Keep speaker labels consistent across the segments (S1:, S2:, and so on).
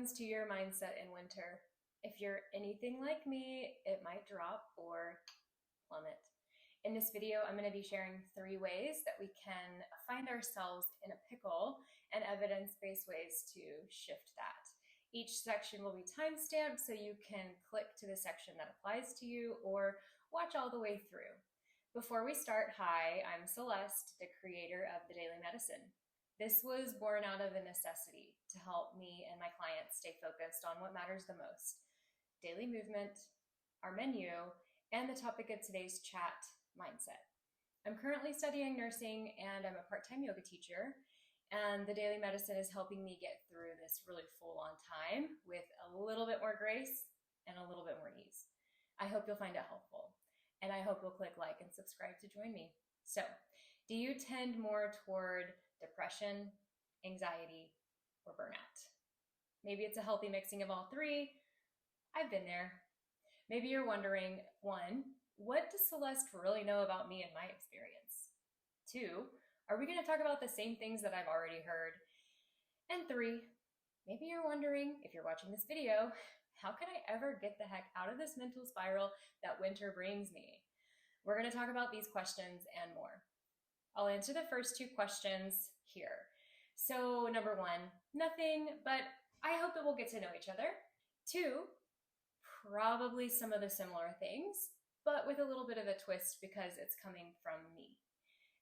S1: happens to your mindset in winter? If you're anything like me, it might drop or plummet. In this video, I'm going to be sharing 3 ways that we can find ourselves in a pickle and evidence-based ways to shift that. Each section will be timestamped so you can click to the section that applies to you or watch all the way through. Before we start, hi, I'm Celeste, the creator of The Daily Medicine. This was born out of a necessity to help me and my clients stay focused on what matters the most: daily movement, our menu, and the topic of today's chat, mindset. I'm currently studying nursing and I'm a part-time yoga teacher, and the daily medicine is helping me get through this really full-on time with a little bit more grace and a little bit more ease. I hope you'll find it helpful, and I hope you'll click like and subscribe to join me. So, do you tend more toward depression, anxiety, or burnout? Maybe it's a healthy mixing of all 3. I've been there. Maybe you're wondering, 1, what does Celeste really know about me and my experience? 2, are we going to talk about the same things that I've already heard? And 3, maybe you're wondering, if you're watching this video, how can I ever get the heck out of this mental spiral that winter brings me? We're going to talk about these questions and more. I'll answer the first 2 questions here. So number 1, nothing, but I hope that we'll get to know each other. 2, probably some of the similar things, but with a little bit of a twist because it's coming from me.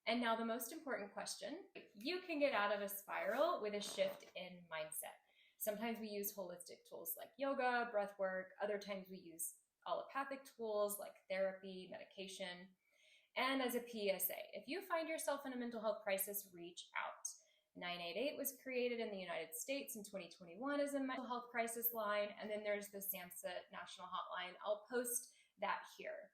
S1: And now the most important question: you can get out of a spiral with a shift in mindset. Sometimes we use holistic tools like yoga, breath work. Other times we use allopathic tools like therapy, medication. And as a PSA, if you find yourself in a mental health crisis, reach out. 988 was created in the United States in 2021 as a mental health crisis line, and then there's the SAMHSA National Hotline. I'll post that here.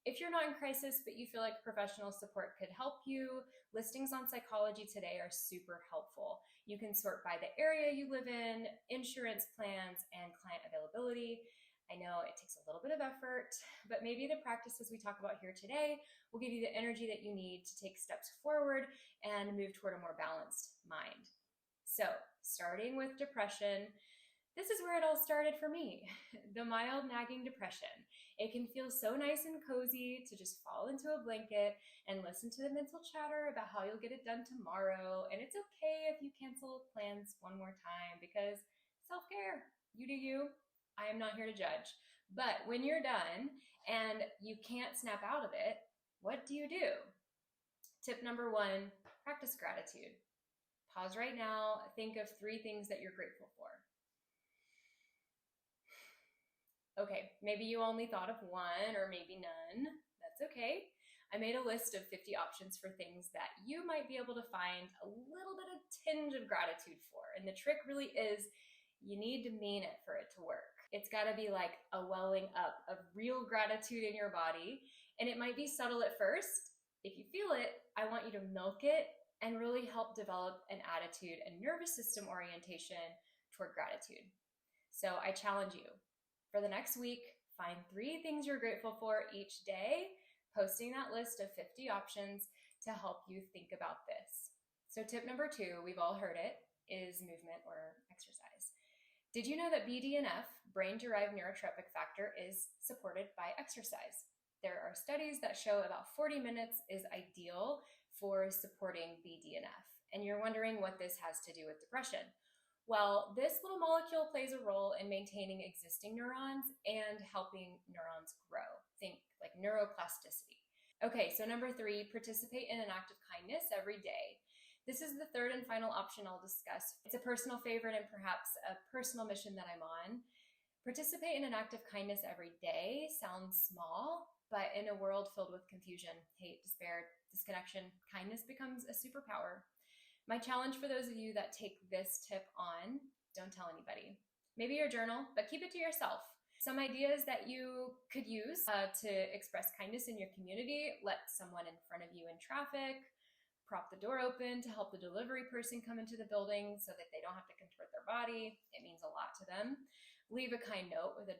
S1: If you're not in crisis, but you feel like professional support could help you, listings on Psychology Today are super helpful. You can sort by the area you live in, insurance plans, and client availability. I know it takes a little bit of effort, but maybe the practices we talk about here today will give you the energy that you need to take steps forward and move toward a more balanced mind. So, starting with depression, this is where it all started for me. The mild nagging depression. It can feel so nice and cozy to just fall into a blanket and listen to the mental chatter about how you'll get it done tomorrow. And it's okay if you cancel plans one more time, because self-care, you do you. I am not here to judge. But when you're done and you can't snap out of it, what do? Tip number 1, practice gratitude. Pause right now. Think of 3 things that you're grateful for. Okay, maybe you only thought of 1 or maybe none. That's okay. I made a list of 50 options for things that you might be able to find a little bit of tinge of gratitude for. And the trick really is you need to mean it for it to work. It's got to be like a welling up of real gratitude in your body. And it might be subtle at first. If you feel it, I want you to milk it and really help develop an attitude and nervous system orientation toward gratitude. So I challenge you, for the next week, find 3 things you're grateful for each day, posting that list of 50 options to help you think about this. So tip number 2, we've all heard it, is movement or exercise. Did you know that BDNF, brain-derived neurotrophic factor, is supported by exercise? There are studies that show about 40 minutes is ideal for supporting BDNF. And you're wondering what this has to do with depression. Well, this little molecule plays a role in maintaining existing neurons and helping neurons grow. Think like neuroplasticity. Okay, so number 3, participate in an act of kindness every day. This is the 3rd and final option I'll discuss. It's a personal favorite and perhaps a personal mission that I'm on. Participate in an act of kindness every day sounds small, but in a world filled with confusion, hate, despair, disconnection, kindness becomes a superpower. My challenge for those of you that take this tip on: don't tell anybody. Maybe your journal, but keep it to yourself. Some ideas that you could use to express kindness in your community: let someone in front of you in traffic, prop the door open to help the delivery person come into the building so that they don't have to contort their body. It means a lot to them. Leave a kind note with $1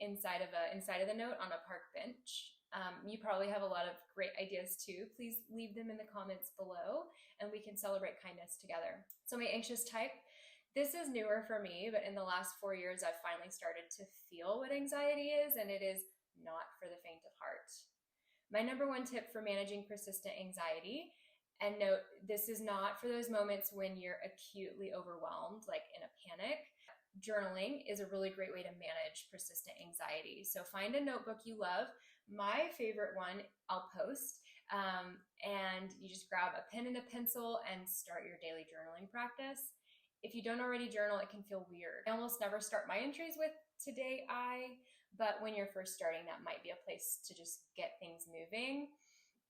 S1: inside of the note on a park bench. You probably have a lot of great ideas too. Please leave them in the comments below and we can celebrate kindness together. So my anxious type, This is newer for me, but in the last 4 years, I've finally started to feel what anxiety is, and it is not for the faint of heart. My number one tip for managing persistent anxiety, and note, this is not for those moments when you're acutely overwhelmed, like in a panic. Journaling is a really great way to manage persistent anxiety. So find a notebook you love. My favorite one, I'll post, and you just grab a pen and a pencil and start your daily journaling practice. If you don't already journal, it can feel weird. I almost never start my entries with "today I," but when you're first starting, that might be a place to just get things moving.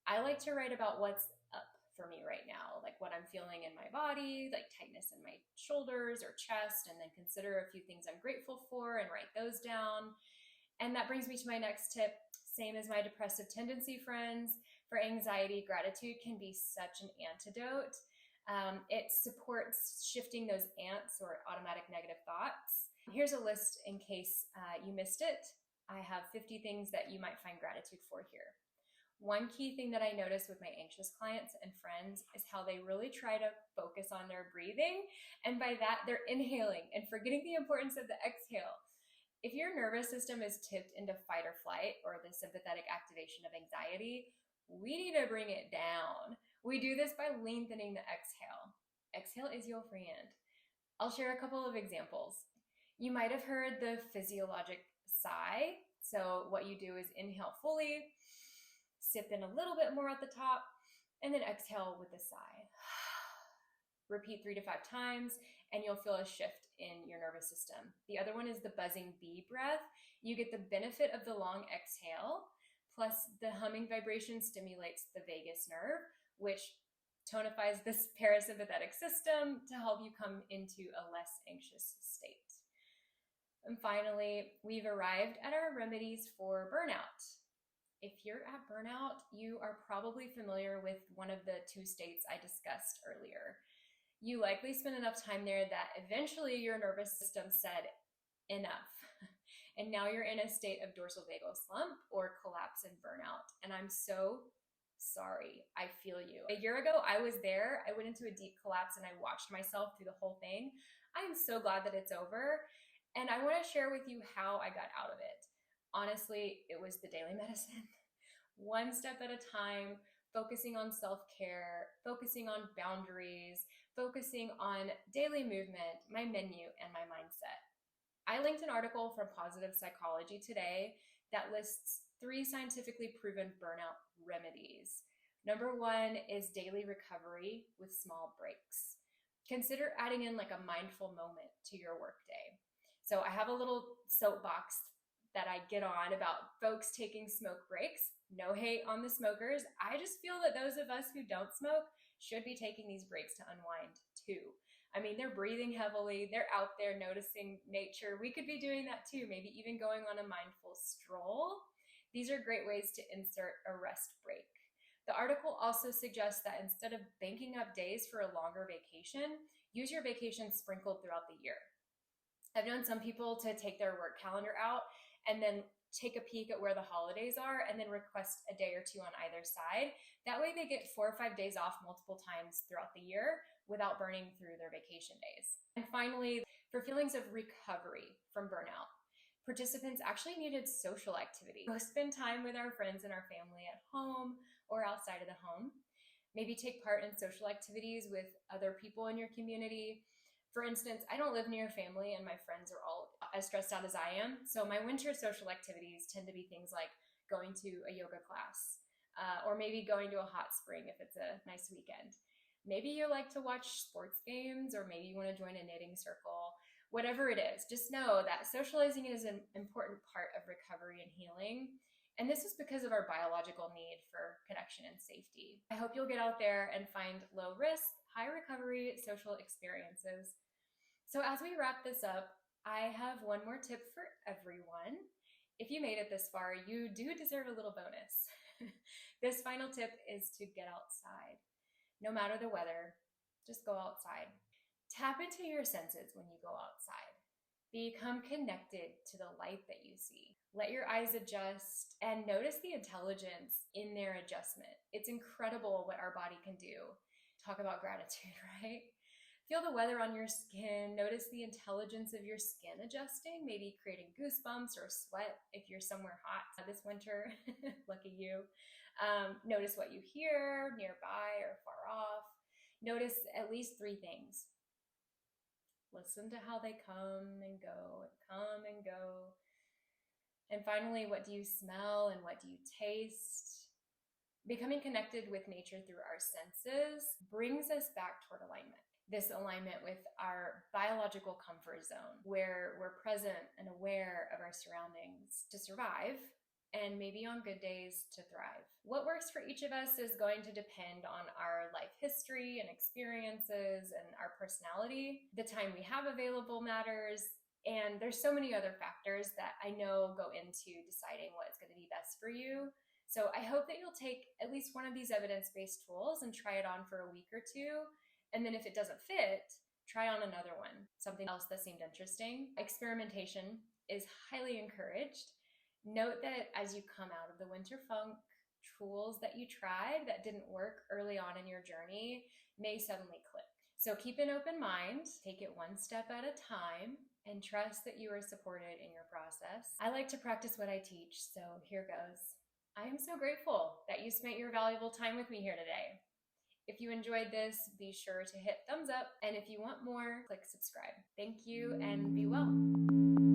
S1: I like to write about what's up for me right now, like what I'm feeling in my body, like tightness in my shoulders or chest, and then consider a few things I'm grateful for and write those down. And that brings me to my next tip. Same as my depressive tendency friends, for anxiety, gratitude can be such an antidote. It supports shifting those ants or automatic negative thoughts. Here's a list in case you missed it. I have 50 things that you might find gratitude for here. One key thing that I notice with my anxious clients and friends is how they really try to focus on their breathing. And by that, they're inhaling and forgetting the importance of the exhale. If your nervous system is tipped into fight or flight, or the sympathetic activation of anxiety, we need to bring it down. We do this by lengthening the exhale. Exhale is your friend. I'll share a couple of examples. You might have heard the physiologic sigh. So what you do is inhale fully, sip in a little bit more at the top, and then exhale with a sigh. Repeat 3 to 5 times, and you'll feel a shift in your nervous system. The other one is the buzzing bee breath. You get the benefit of the long exhale, plus the humming vibration stimulates the vagus nerve, which tonifies this parasympathetic system to help you come into a less anxious state. And finally, we've arrived at our remedies for burnout. If you're at burnout, you are probably familiar with one of the 2 states I discussed earlier. You likely spent enough time there that eventually your nervous system said enough. And now you're in a state of dorsal vagal slump or collapse and burnout. And I'm so sorry. I feel you. A year ago, I was there. I went into a deep collapse and I watched myself through the whole thing. I am so glad that it's over. And I want to share with you how I got out of it. Honestly, it was the daily medicine. One step at a time, focusing on self-care, focusing on boundaries, focusing on daily movement, my menu, and my mindset. I linked an article from Positive Psychology today that lists 3 scientifically proven burnout remedies. Number 1 is daily recovery with small breaks. Consider adding in like a mindful moment to your workday. So I have a little soapbox that I get on about folks taking smoke breaks. No hate on the smokers. I just feel that those of us who don't smoke should be taking these breaks to unwind too. I mean, they're breathing heavily, they're out there noticing nature. We could be doing that too, maybe even going on a mindful stroll. These are great ways to insert a rest break. The article also suggests that instead of banking up days for a longer vacation, use your vacation sprinkled throughout the year. I've known some people to take their work calendar out and then take a peek at where the holidays are and then request a day or 2 on either side. That way they get 4 or 5 days off multiple times throughout the year without burning through their vacation days. And finally, for feelings of recovery from burnout, participants actually needed social activity. Go spend time with our friends and our family at home or outside of the home. Maybe take part in social activities with other people in your community. For instance, I don't live near family and my friends are all as stressed out as I am. So my winter social activities tend to be things like going to a yoga class, or maybe going to a hot spring if it's a nice weekend. Maybe you like to watch sports games, or maybe you want to join a knitting circle. Whatever it is, just know that socializing is an important part of recovery and healing. And this is because of our biological need for connection and safety. I hope you'll get out there and find low risk, high recovery social experiences. So as we wrap this up, I have one more tip for everyone. If you made it this far, you do deserve a little bonus. This final tip is to get outside. No matter the weather, just go outside. Tap into your senses when you go outside. Become connected to the light that you see. Let your eyes adjust and notice the intelligence in their adjustment. It's incredible what our body can do. Talk about gratitude, right? Feel the weather on your skin. Notice the intelligence of your skin adjusting, maybe creating goosebumps or sweat if you're somewhere hot this winter. Lucky you. Notice what you hear nearby or far off. Notice at least three things. Listen to how they come and go and come and go. And finally, what do you smell and what do you taste? Becoming connected with nature through our senses brings us back toward alignment. This alignment with our biological comfort zone, where we're present and aware of our surroundings to survive, and maybe on good days to thrive. What works for each of us is going to depend on our life history and experiences and our personality. The time we have available matters, and there's so many other factors that I know go into deciding what's going to be best for you. So I hope that you'll take at least one of these evidence-based tools and try it on for a week or two. And then if it doesn't fit, try on another one. Something else that seemed interesting. Experimentation is highly encouraged. Note that as you come out of the winter funk, tools that you tried that didn't work early on in your journey may suddenly click. So keep an open mind, take it one step at a time, and trust that you are supported in your process. I like to practice what I teach, so here goes. I am so grateful that you spent your valuable time with me here today. If you enjoyed this, be sure to hit thumbs up, and if you want more, click subscribe. Thank you and be well.